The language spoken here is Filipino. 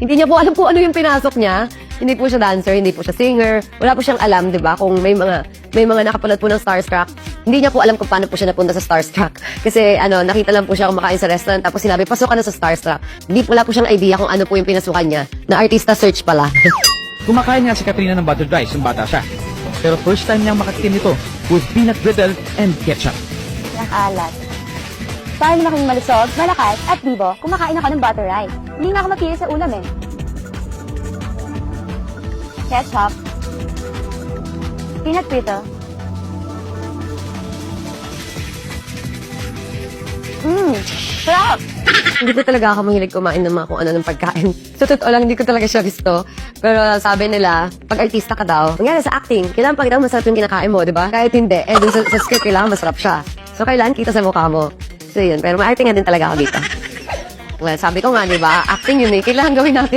Hindi niya po alam po ano yung pinasok niya. Hindi po siya dancer, hindi po siya singer. Wala po siyang alam, di ba? Kung may mga nakapulad po ng Starstruck, hindi niya po alam kung paano po siya napunta sa Starstruck. Kasi nakita lang po siya kumakain sa restaurant, tapos sinabi, pasok ka na sa Starstruck. Wala po siyang idea kung ano po yung pinasukan niya, na artista search pala. Kumakain nga si Katrina ng buttered rice nung bata siya. Pero first time niyang makatikim nito with peanut brittle and ketchup. Nakalat. Para naman akong malusog, malakas, at bibo, kumakain ako ng butter rice. Hindi nga ako mapili sa ulam eh. Ketchup. Peanut brittle. Sarap! Hindi ko talaga ako mahilig kumain ng mga kung ano ng pagkain. Sa totoo lang, hindi ko talaga siya gusto. Pero sabi nila, pag artista ka daw, nangyari sa acting, kailangan pakita mo masarap yung kinakain mo, di ba? Kahit hindi, dun sa script, kailangan masarap siya. So, kailangan kita sa mukha mo. So, yun. Pero ma-acting nga din talaga ako dito. Well, sabi ko nga, di ba? Acting yun eh. Kailangan gawin natin.